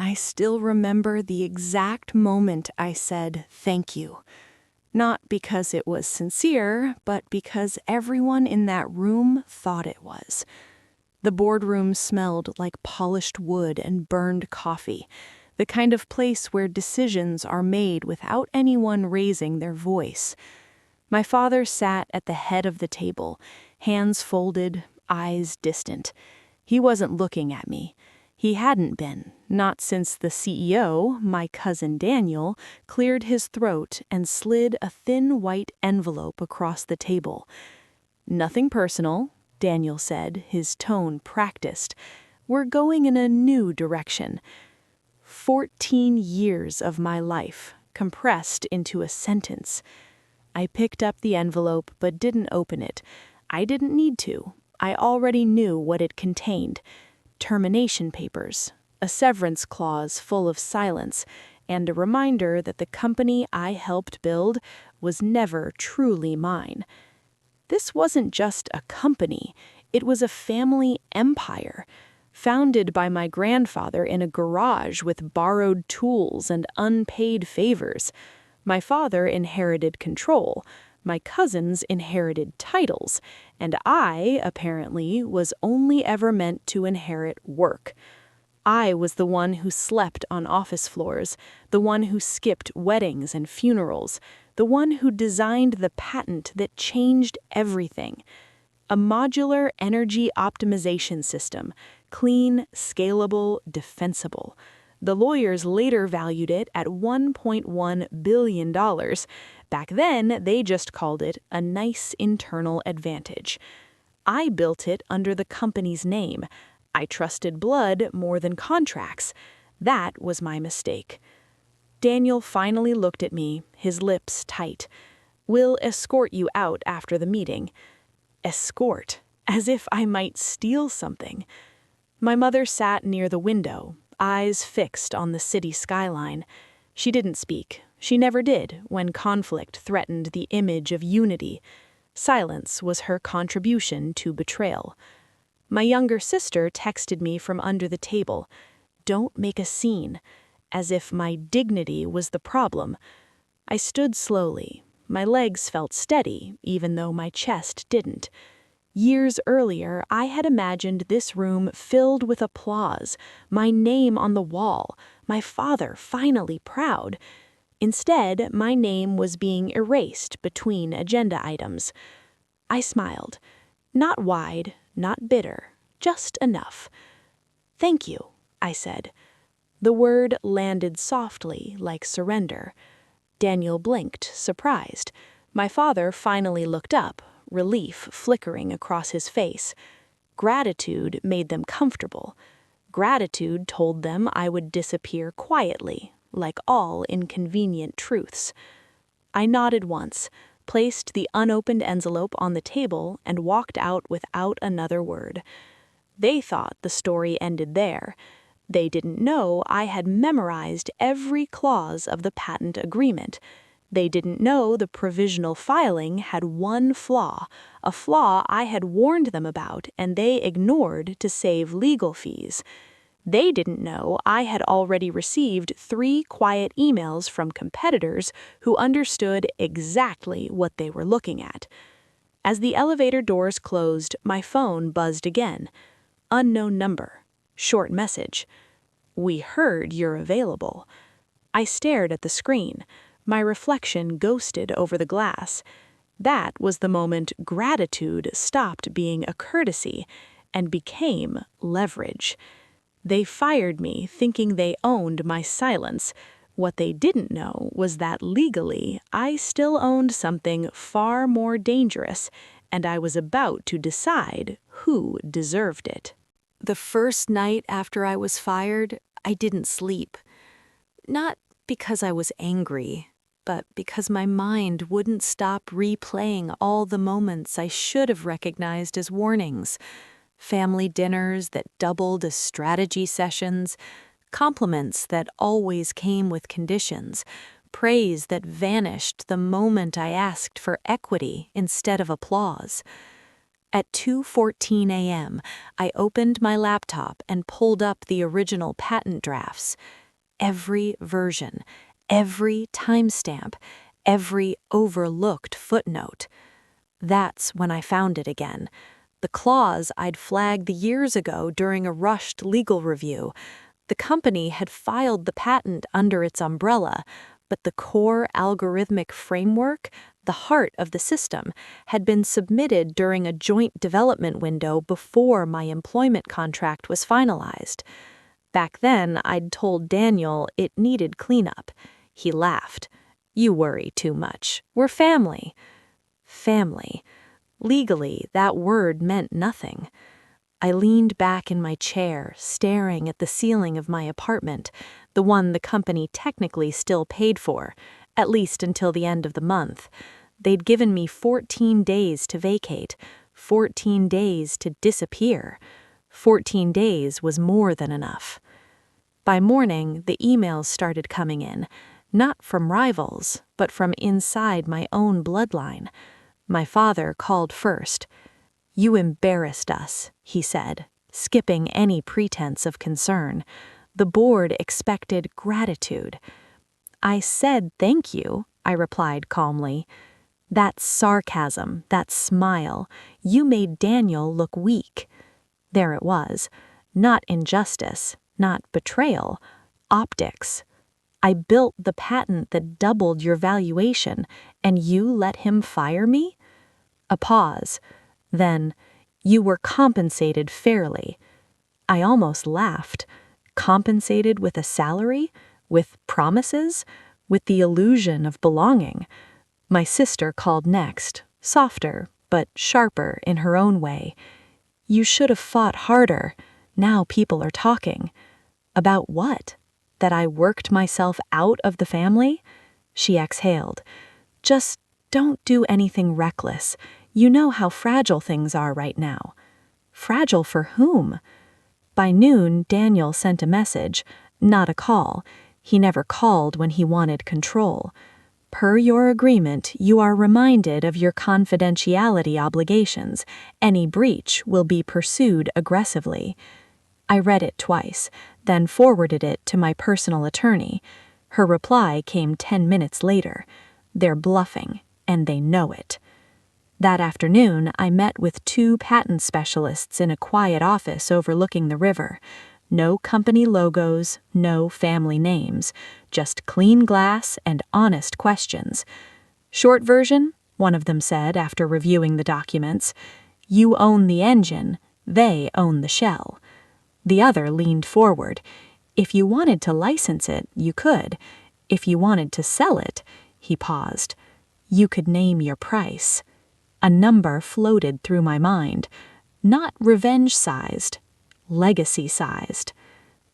I still remember the exact moment I said thank you. Not because it was sincere, but because everyone in that room thought it was. The boardroom smelled like polished wood and burned coffee, the kind of place where decisions are made without anyone raising their voice. My father sat at the head of the table, hands folded, eyes distant. He wasn't looking at me. He hadn't been, not since the CEO, my cousin Daniel, cleared his throat and slid a thin white envelope across the table. "Nothing personal," Daniel said, his tone practiced. "We're going in a new direction." 14 years of my life, compressed into a sentence. I picked up the envelope but didn't open it. I didn't need to. I already knew what it contained. Termination papers, a severance clause full of silence, and a reminder that the company I helped build was never truly mine. This wasn't just a company, it was a family empire, founded by my grandfather in a garage with borrowed tools and unpaid favors. My father inherited control. My cousins inherited titles, and I, apparently, was only ever meant to inherit work. I was the one who slept on office floors, the one who skipped weddings and funerals, the one who designed the patent that changed everything. A modular energy optimization system, clean, scalable, defensible. The lawyers later valued it at $1.1 billion. Back then, they just called it a nice internal advantage. I built it under the company's name. I trusted blood more than contracts. That was my mistake. Daniel finally looked at me, his lips tight. "We'll escort you out after the meeting." Escort, as if I might steal something. My mother sat near the window, eyes fixed on the city skyline. She didn't speak. She never did when conflict threatened the image of unity. Silence was her contribution to betrayal. My younger sister texted me from under the table, "Don't make a scene," as if my dignity was the problem. I stood slowly. My legs felt steady, even though my chest didn't. Years earlier, I had imagined this room filled with applause, my name on the wall, my father finally proud. Instead, my name was being erased between agenda items. I smiled. Not wide, not bitter, just enough. "Thank you," I said. The word landed softly, like surrender. Daniel blinked, surprised. My father finally looked up, relief flickering across his face. Gratitude made them comfortable. Gratitude told them I would disappear quietly, like all inconvenient truths. I nodded once, placed the unopened envelope on the table, and walked out without another word. They thought the story ended there. They didn't know I had memorized every clause of the patent agreement. They didn't know the provisional filing had one flaw, a flaw I had warned them about and they ignored to save legal fees. They didn't know I had already received 3 quiet emails from competitors who understood exactly what they were looking at. As the elevator doors closed, my phone buzzed again. Unknown number. Short message. "We heard you're available." I stared at the screen. My reflection ghosted over the glass. That was the moment gratitude stopped being a courtesy and became leverage. They fired me thinking they owned my silence. What they didn't know was that legally I still owned something far more dangerous, and I was about to decide who deserved it. The first night after I was fired, I didn't sleep. Not because I was angry, but because my mind wouldn't stop replaying all the moments I should have recognized as warnings. Family dinners that doubled as strategy sessions, compliments that always came with conditions, praise that vanished the moment I asked for equity instead of applause. At 2:14 a.m., I opened my laptop and pulled up the original patent drafts. Every version, every timestamp, every overlooked footnote. That's when I found it again. The clause I'd flagged years ago during a rushed legal review. The company had filed the patent under its umbrella, but the core algorithmic framework, the heart of the system, had been submitted during a joint development window before my employment contract was finalized. Back then, I'd told Daniel it needed cleanup. He laughed. "You worry too much. We're family." Family. Legally, that word meant nothing. I leaned back in my chair, staring at the ceiling of my apartment, the one the company technically still paid for, at least until the end of the month. They'd given me 14 days to vacate, 14 days to disappear. 14 days was more than enough. By morning, the emails started coming in, not from rivals, but from inside my own bloodline. My father called first. "You embarrassed us," he said, skipping any pretense of concern. The board expected gratitude. "I said thank you," I replied calmly. "That sarcasm, that smile, you made Daniel look weak." There it was. Not injustice, not betrayal, optics. "I built the patent that doubled your valuation, and you let him fire me?" A pause. Then, "You were compensated fairly." I almost laughed. Compensated with a salary? With promises? With the illusion of belonging? My sister called next, softer, but sharper in her own way. "You should have fought harder. Now people are talking." About what? That I worked myself out of the family? She exhaled. "Just don't do anything reckless. You know how fragile things are right now." Fragile for whom? By noon, Daniel sent a message, not a call. He never called when he wanted control. "Per your agreement, you are reminded of your confidentiality obligations. Any breach will be pursued aggressively." I read it twice, then forwarded it to my personal attorney. Her reply came 10 minutes later. "They're bluffing, and they know it." That afternoon, I met with 2 patent specialists in a quiet office overlooking the river. No company logos, no family names, just clean glass and honest questions. "Short version," one of them said after reviewing the documents, "you own the engine, they own the shell." The other leaned forward. "If you wanted to license it, you could. If you wanted to sell it," he paused, "you could name your price." A number floated through my mind. Not revenge-sized, legacy-sized.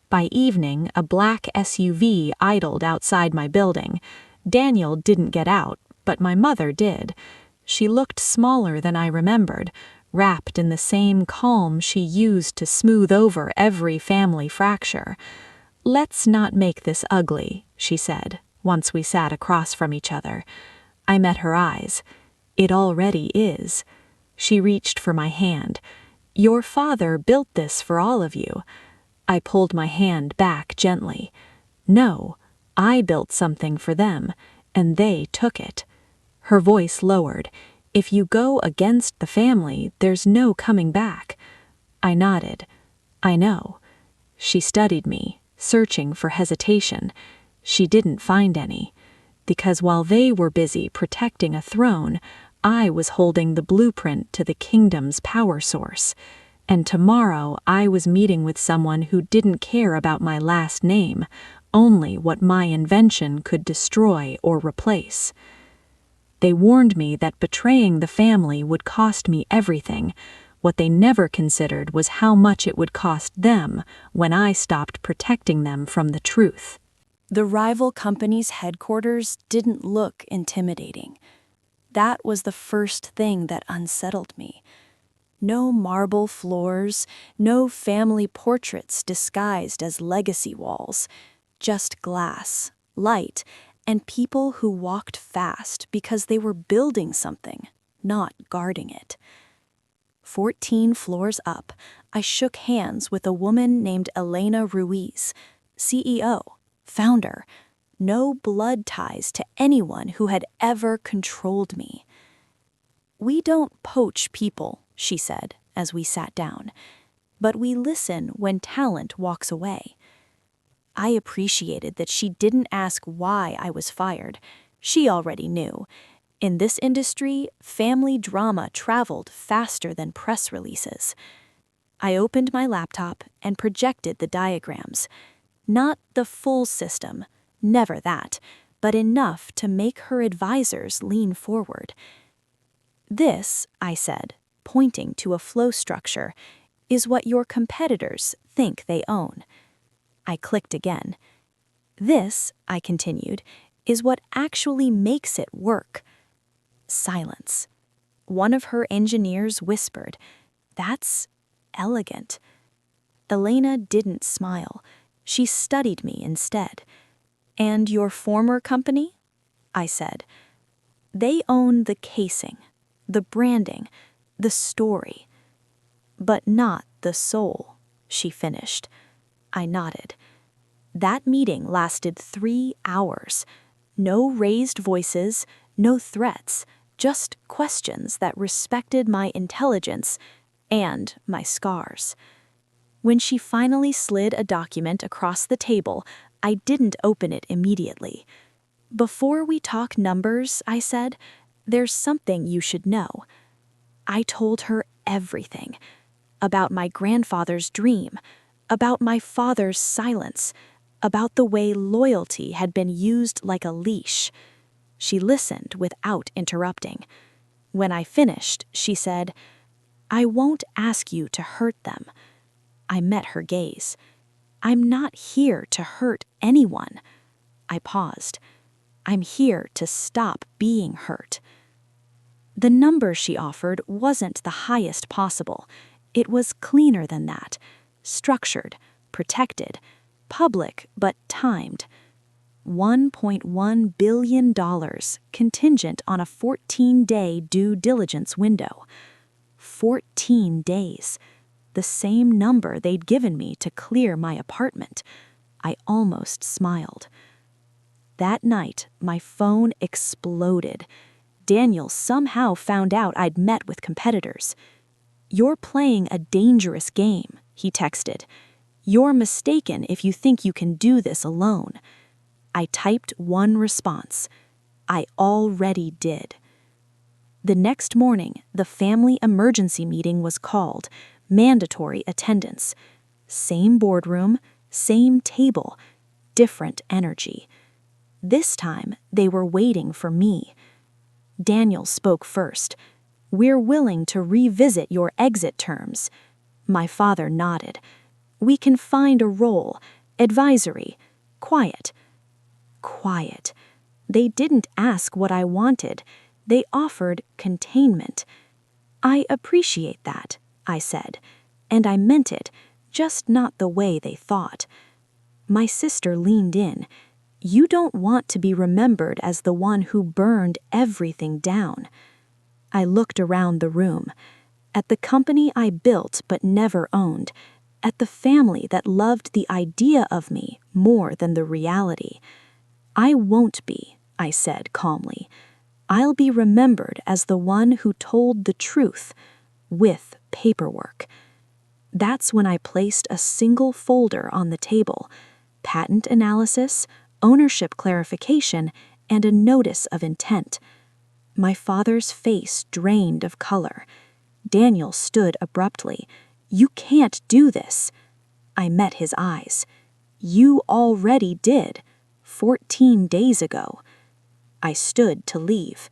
By evening, a black SUV idled outside my building. Daniel didn't get out, but my mother did. She looked smaller than I remembered, wrapped in the same calm she used to smooth over every family fracture. "Let's not make this ugly," she said, once we sat across from each other. I met her eyes. "It already is." She reached for my hand. "Your father built this for all of you." I pulled my hand back gently. "No, I built something for them, and they took it." Her voice lowered. "If you go against the family, there's no coming back." I nodded. "I know." She studied me, searching for hesitation. She didn't find any. Because while they were busy protecting a throne, I was holding the blueprint to the kingdom's power source. And tomorrow I was meeting with someone who didn't care about my last name, only what my invention could destroy or replace. They warned me that betraying the family would cost me everything. What they never considered was how much it would cost them when I stopped protecting them from the truth. The rival company's headquarters didn't look intimidating. That was the first thing that unsettled me. No marble floors, no family portraits disguised as legacy walls, just glass, light, and people who walked fast because they were building something, not guarding it. 14 floors up, I shook hands with a woman named Elena Ruiz, CEO, founder, no blood ties to anyone who had ever controlled me. "We don't poach people," she said as we sat down, "but we listen when talent walks away." I appreciated that she didn't ask why I was fired. She already knew. In this industry, family drama traveled faster than press releases. I opened my laptop and projected the diagrams. Not the full system, never that, but enough to make her advisors lean forward. "This," I said, pointing to a flow structure, "is what your competitors think they own." I clicked again. "This," I continued, "is what actually makes it work." Silence. One of her engineers whispered, "That's elegant." Elena didn't smile. She studied me instead. "And your former company?" I said. "They own the casing, the branding, the story, but not the soul," she finished. I nodded. That meeting lasted 3 hours. No raised voices, no threats, just questions that respected my intelligence and my scars. When she finally slid a document across the table, I didn't open it immediately. "Before we talk numbers," I said, "there's something you should know." I told her everything. About my grandfather's dream, about my father's silence, about the way loyalty had been used like a leash. She listened without interrupting. When I finished, she said, "I won't ask you to hurt them." I met her gaze. "I'm not here to hurt anyone." I paused. "I'm here to stop being hurt." The number she offered wasn't the highest possible. It was cleaner than that. Structured, protected, public but timed. $1.1 billion, contingent on a 14-day due diligence window. 14 days. The same number they'd given me to clear my apartment. I almost smiled. That night, my phone exploded. Daniel somehow found out I'd met with competitors. "You're playing a dangerous game," he texted. "You're mistaken if you think you can do this alone." I typed one response. I already did. The next morning, the family emergency meeting was called, mandatory attendance. Same boardroom, same table, different energy. This time, they were waiting for me. Daniel spoke first. "We're willing to revisit your exit terms." My father nodded. "We can find a role, advisory, quiet." Quiet. They didn't ask what I wanted. They offered containment. "I appreciate that," I said, and I meant it, just not the way they thought. My sister leaned in. "You don't want to be remembered as the one who burned everything down." I looked around the room, at the company I built but never owned, at the family that loved the idea of me more than the reality. "I won't be," I said calmly. "I'll be remembered as the one who told the truth, with paperwork." That's when I placed a single folder on the table: patent analysis, ownership clarification, and a notice of intent. My father's face drained of color. Daniel stood abruptly. "You can't do this." I met his eyes. "You already did, 14 days ago." I stood to leave.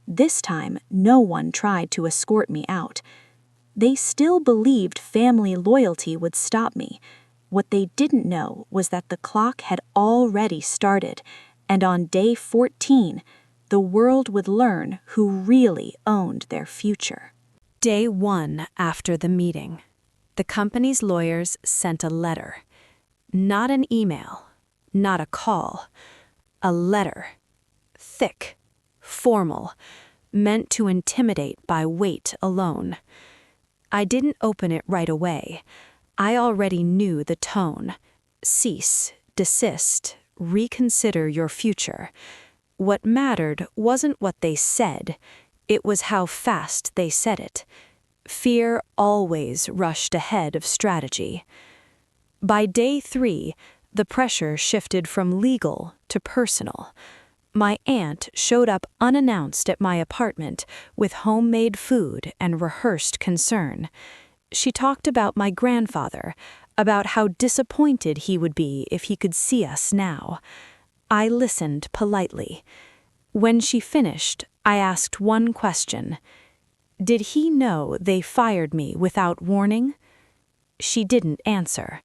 This time, no one tried to escort me out. They still believed family loyalty would stop me. What they didn't know was that the clock had already started, and on day 14, the world would learn who really owned their future. Day 1 after the meeting. The company's lawyers sent a letter. Not an email, not a call. A letter. Thick, formal, meant to intimidate by weight alone. I didn't open it right away. I already knew the tone. Cease, desist, reconsider your future. What mattered wasn't what they said, it was how fast they said it. Fear always rushed ahead of strategy. By day 3, the pressure shifted from legal to personal. My aunt showed up unannounced at my apartment with homemade food and rehearsed concern. She talked about my grandfather, about how disappointed he would be if he could see us now. I listened politely. When she finished, I asked one question. Did he know they fired me without warning? She didn't answer.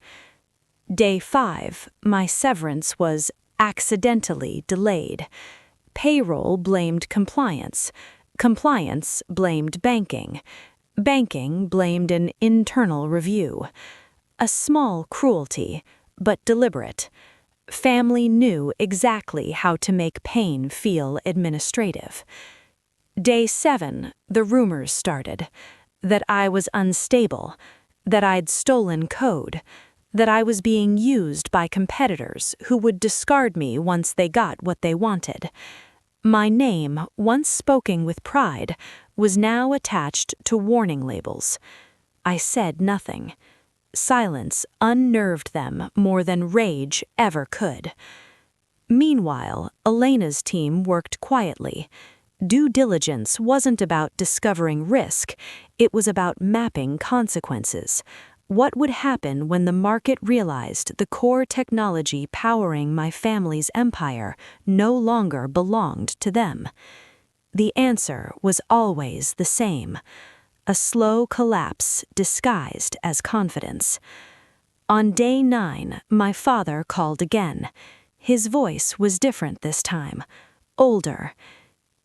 Day 5, my severance was accidentally delayed. Payroll blamed compliance. Compliance blamed banking. Banking blamed an internal review. A small cruelty, but deliberate. Family knew exactly how to make pain feel administrative. Day 7, the rumors started. That I was unstable. That I'd stolen code. That I was being used by competitors who would discard me once they got what they wanted. My name, once spoken with pride, was now attached to warning labels. I said nothing. Silence unnerved them more than rage ever could. Meanwhile, Elena's team worked quietly. Due diligence wasn't about discovering risk, it was about mapping consequences. What would happen when the market realized the core technology powering my family's empire no longer belonged to them? The answer was always the same: a slow collapse disguised as confidence. On day 9, my father called again. His voice was different this time, older.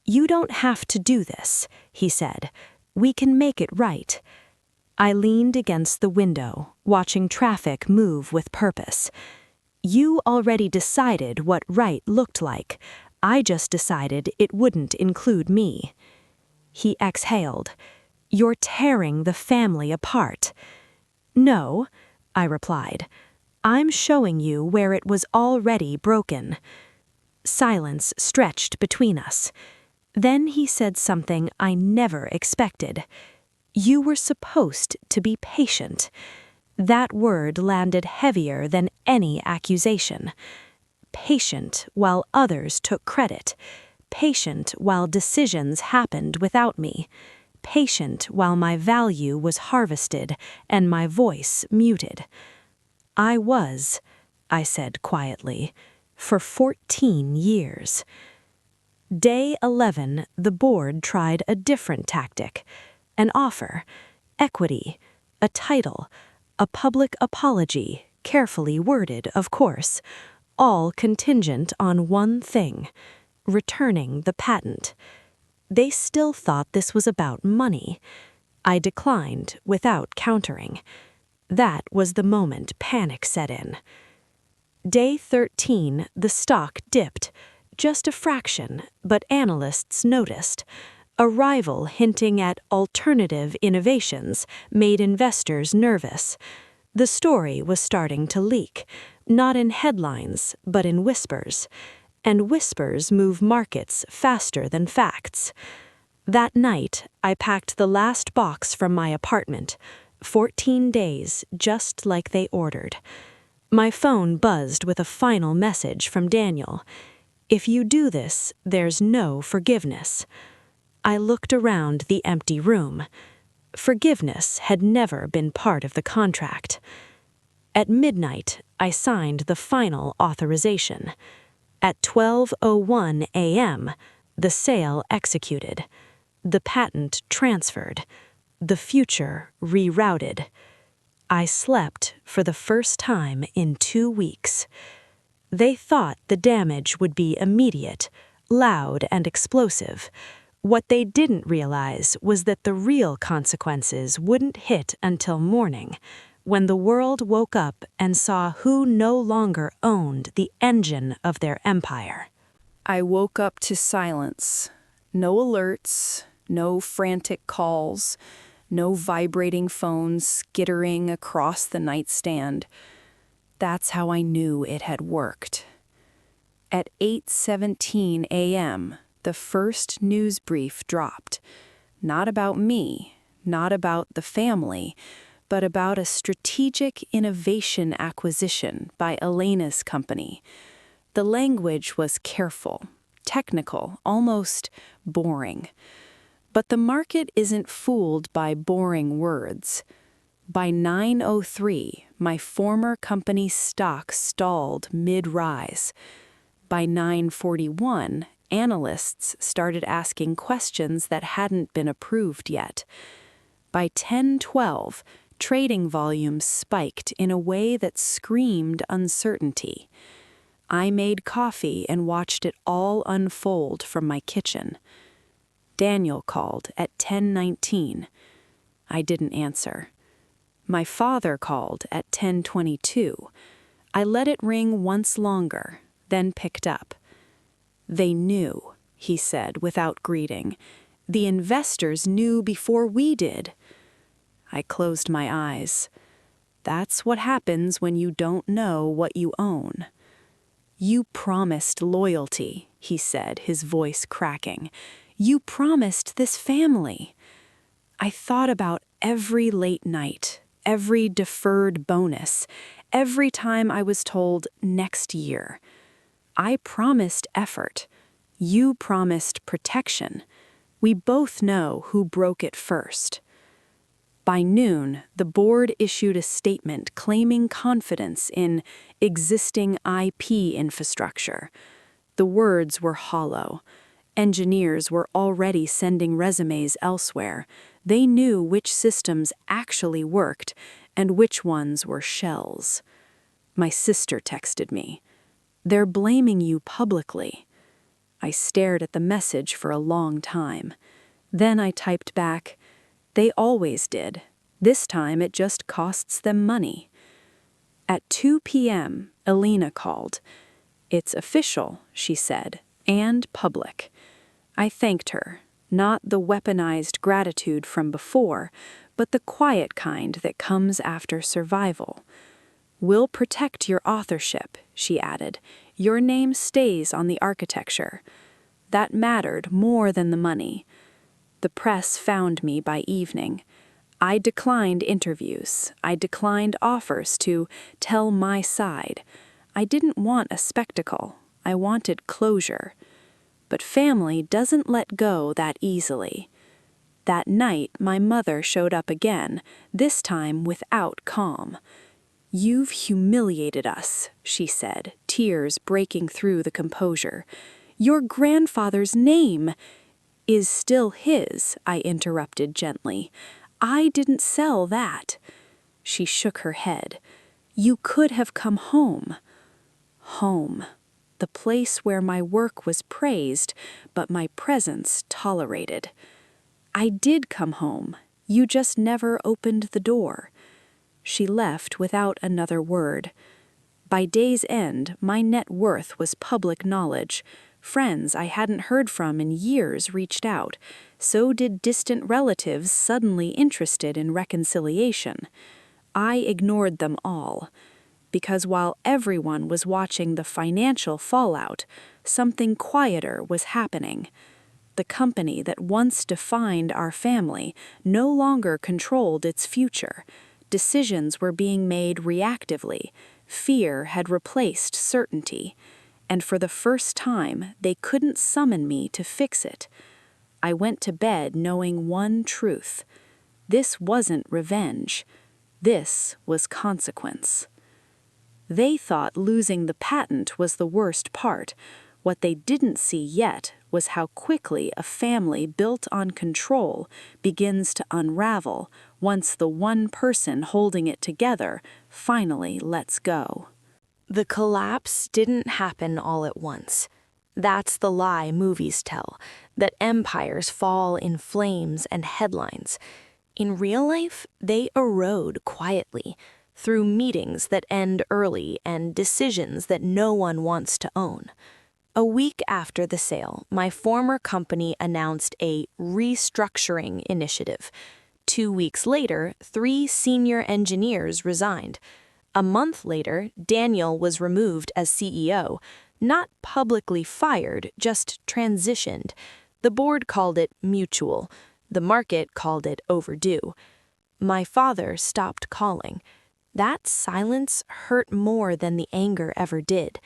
"You don't have to do this," he said. "We can make it right." I leaned against the window, watching traffic move with purpose. "You already decided what right looked like. I just decided it wouldn't include me." He exhaled. "You're tearing the family apart." "No," I replied. "I'm showing you where it was already broken." Silence stretched between us. Then he said something I never expected. "You were supposed to be patient." That word landed heavier than any accusation. Patient while others took credit. Patient while decisions happened without me. Patient while my value was harvested and my voice muted. "I was," I said quietly, "for 14 years. Day 11, the board tried a different tactic. An offer, equity, a title, a public apology, carefully worded, of course, all contingent on one thing: returning the patent. They still thought this was about money. I declined without countering. That was the moment panic set in. Day 13, the stock dipped. Just a fraction, but analysts noticed. A rival hinting at alternative innovations made investors nervous. The story was starting to leak, not in headlines, but in whispers. And whispers move markets faster than facts. That night, I packed the last box from my apartment. 14 days, just like they ordered. My phone buzzed with a final message from Daniel. "If you do this, there's no forgiveness." I looked around the empty room. Forgiveness had never been part of the contract. At midnight, I signed the final authorization. At 12:01 a.m., the sale executed. The patent transferred. The future rerouted. I slept for the first time in 2 weeks. They thought the damage would be immediate, loud and explosive. What they didn't realize was that the real consequences wouldn't hit until morning, when the world woke up and saw who no longer owned the engine of their empire. I woke up to silence. No alerts, no frantic calls, No vibrating phones skittering across the nightstand. That's how I knew it had worked. At 8:17 a.m., the first news brief dropped. Not about me, not about the family, but about a strategic innovation acquisition by Elena's company. The language was careful, technical, almost boring. But the market isn't fooled by boring words. By 9:03, my former company's stock stalled mid-rise. By 9:41, analysts started asking questions that hadn't been approved yet. By 10:12, trading volumes spiked in a way that screamed uncertainty. I made coffee and watched it all unfold from my kitchen. Daniel called at 10:19. I didn't answer. My father called at 10:22. I let it ring once longer, then picked up. "They knew," he said without greeting. "The investors knew before we did." I closed my eyes. That's what happens when you don't know what you own. "You promised loyalty," he said, his voice cracking. "You promised this family." I thought about every late night, every deferred bonus, every time I was told next year. I promised effort. You promised protection. We both know who broke it first. By noon, the board issued a statement claiming confidence in existing IP infrastructure. The words were hollow. Engineers were already sending resumes elsewhere. They knew which systems actually worked and which ones were shells. My sister texted me. "They're blaming you publicly." I stared at the message for a long time. Then I typed back, "They always did. This time it just costs them money." At 2 p.m., Elena called. "It's official," she said, "and public." I thanked her, not the weaponized gratitude from before, but the quiet kind that comes after survival. "We'll protect your authorship," she added. "Your name stays on the architecture." That mattered more than the money. The press found me by evening. I declined interviews. I declined offers to tell my side. I didn't want a spectacle. I wanted closure. But family doesn't let go that easily. That night, my mother showed up again, this time without calm. "You've humiliated us," she said, tears breaking through the composure. "Your grandfather's name—" "Is still his," I interrupted gently. "I didn't sell that." She shook her head. "You could have come home." Home. The place where my work was praised, but my presence tolerated. "I did come home. You just never opened the door." She left without another word. By day's end, my net worth was public knowledge. Friends I hadn't heard from in years reached out. So did distant relatives suddenly interested in reconciliation. I ignored them all. Because while everyone was watching the financial fallout, something quieter was happening. The company that once defined our family no longer controlled its future. Decisions were being made reactively. Fear had replaced certainty. And for the first time, they couldn't summon me to fix it. I went to bed knowing one truth. This wasn't revenge. This was consequence. They thought losing the patent was the worst part. What they didn't see yet was how quickly a family built on control begins to unravel once the one person holding it together finally lets go. The collapse didn't happen all at once. That's the lie movies tell, that empires fall in flames and headlines. In real life, they erode quietly, through meetings that end early and decisions that no one wants to own. A week after the sale, my former company announced a restructuring initiative. 2 weeks later, 3 senior engineers resigned. A month later, Daniel was removed as CEO, not publicly fired, just transitioned. The board called it mutual. The market called it overdue. My father stopped calling. That silence hurt more than the anger ever did.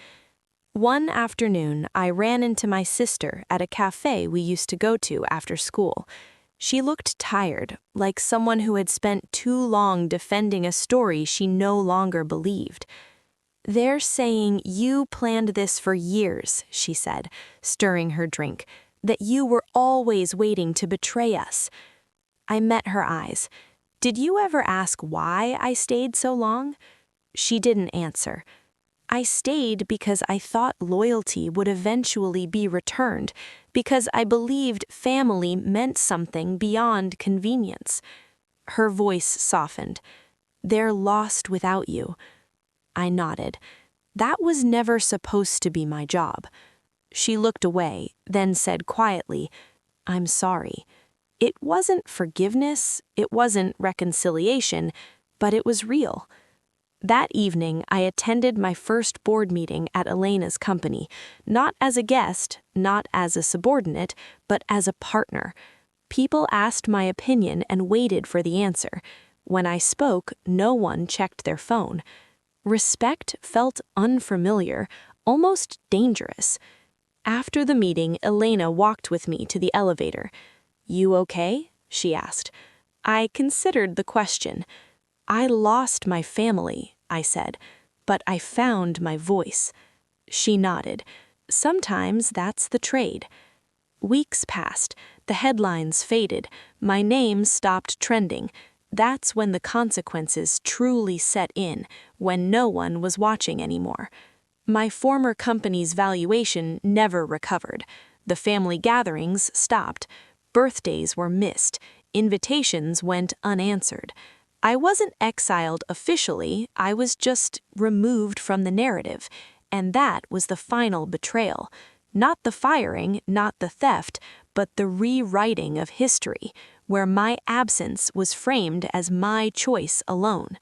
One afternoon, I ran into my sister at a cafe we used to go to after school. She looked tired, like someone who had spent too long defending a story she no longer believed. "They're saying you planned this for years," she said, stirring her drink, "that you were always waiting to betray us." I met her eyes. "Did you ever ask why I stayed so long?" She didn't answer. "I stayed because I thought loyalty would eventually be returned, because I believed family meant something beyond convenience." Her voice softened. "They're lost without you." I nodded. That was never supposed to be my job. She looked away, then said quietly, "I'm sorry." It wasn't forgiveness, it wasn't reconciliation, but it was real. That evening, I attended my first board meeting at Elena's company, not as a guest, not as a subordinate, but as a partner. People asked my opinion and waited for the answer. When I spoke, no one checked their phone. Respect felt unfamiliar, almost dangerous. After the meeting, Elena walked with me to the elevator. "You okay?" she asked. I considered the question. "I lost my family," I said, "but I found my voice." She nodded. "Sometimes that's the trade." Weeks passed. The headlines faded. My name stopped trending. That's when the consequences truly set in, when no one was watching anymore. My former company's valuation never recovered. The family gatherings stopped. Birthdays were missed. Invitations went unanswered. I wasn't exiled officially, I was just removed from the narrative, and that was the final betrayal. Not the firing, not the theft, but the rewriting of history, where my absence was framed as my choice alone.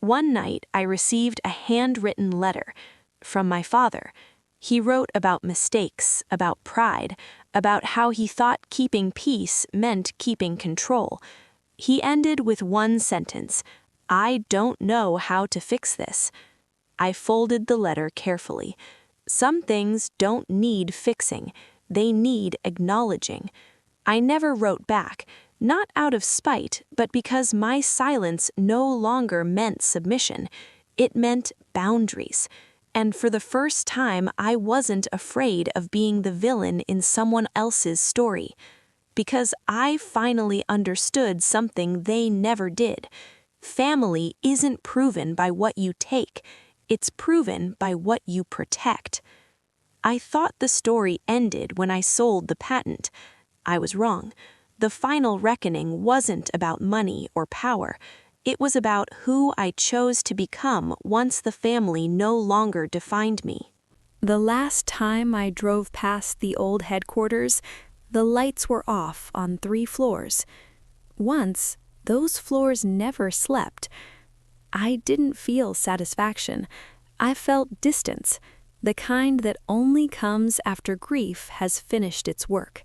One night, I received a handwritten letter from my father. He wrote about mistakes, about pride, about how he thought keeping peace meant keeping control. He ended with one sentence: "I don't know how to fix this." I folded the letter carefully. Some things don't need fixing, they need acknowledging. I never wrote back, not out of spite, but because my silence no longer meant submission. It meant boundaries. And for the first time, I wasn't afraid of being the villain in someone else's story. Because I finally understood something they never did. Family isn't proven by what you take, it's proven by what you protect. I thought the story ended when I sold the patent. I was wrong. The final reckoning wasn't about money or power. It was about who I chose to become once the family no longer defined me. The last time I drove past the old headquarters, the lights were off on 3 floors. Once, those floors never slept. I didn't feel satisfaction. I felt distance, the kind that only comes after grief has finished its work.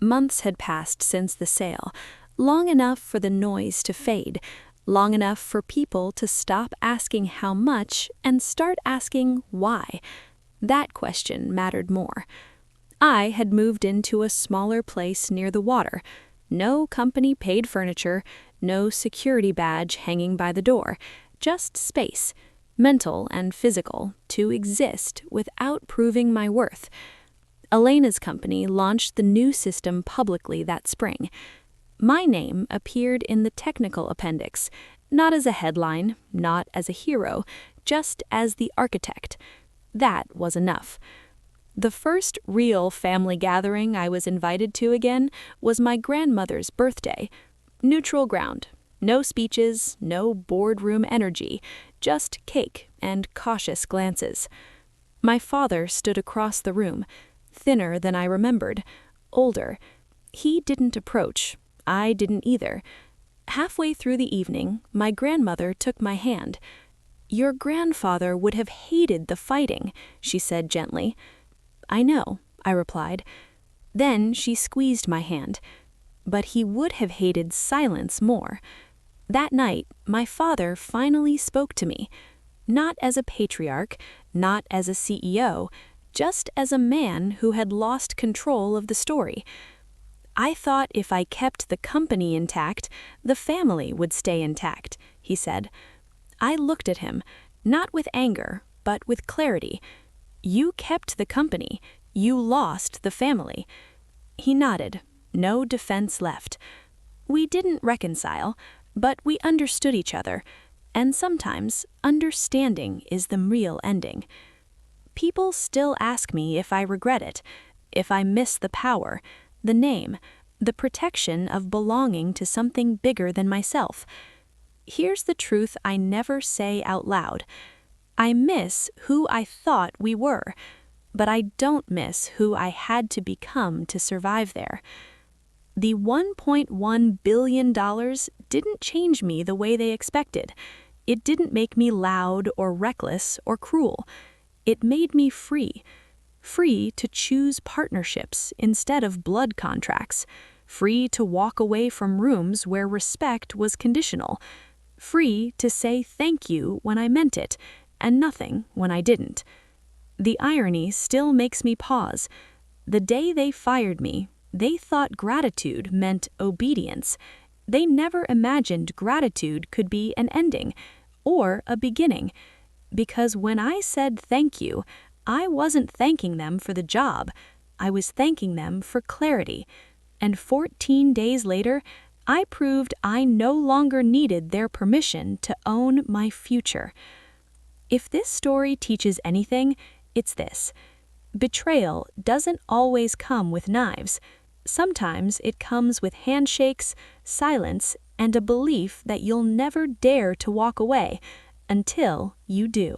Months had passed since the sale, long enough for the noise to fade, long enough for people to stop asking how much and start asking why. That question mattered more. I had moved into a smaller place near the water. No company-paid furniture, no security badge hanging by the door, just space, mental and physical, to exist without proving my worth. Elena's company launched the new system publicly that spring. My name appeared in the technical appendix, not as a headline, not as a hero, just as the architect. That was enough. The first real family gathering I was invited to again was my grandmother's birthday. Neutral ground. No speeches, no boardroom energy, just cake and cautious glances. My father stood across the room, thinner than I remembered, older. He didn't approach. I didn't either. Halfway through the evening, my grandmother took my hand. "Your grandfather would have hated the fighting," she said gently. "I know," I replied. Then she squeezed my hand. But he would have hated silence more. That night, my father finally spoke to me. Not as a patriarch, not as a CEO, just as a man who had lost control of the story. "I thought if I kept the company intact, the family would stay intact," he said. I looked at him, not with anger, but with clarity. "You kept the company. You lost the family." He nodded, no defense left. We didn't reconcile, but we understood each other, and sometimes understanding is the real ending. People still ask me if I regret it, if I miss the power, the name, the protection of belonging to something bigger than myself. Here's the truth I never say out loud. I miss who I thought we were, but I don't miss who I had to become to survive there. The $1.1 billion didn't change me the way they expected. It didn't make me loud or reckless or cruel. It made me free. Free to choose partnerships instead of blood contracts. Free to walk away from rooms where respect was conditional. Free to say thank you when I meant it, and nothing when I didn't. The irony still makes me pause. The day they fired me, they thought gratitude meant obedience. They never imagined gratitude could be an ending, or a beginning. Because when I said thank you, I wasn't thanking them for the job. I was thanking them for clarity. And 14 days later, I proved I no longer needed their permission to own my future. If this story teaches anything, it's this. Betrayal doesn't always come with knives. Sometimes it comes with handshakes, silence, and a belief that you'll never dare to walk away until you do.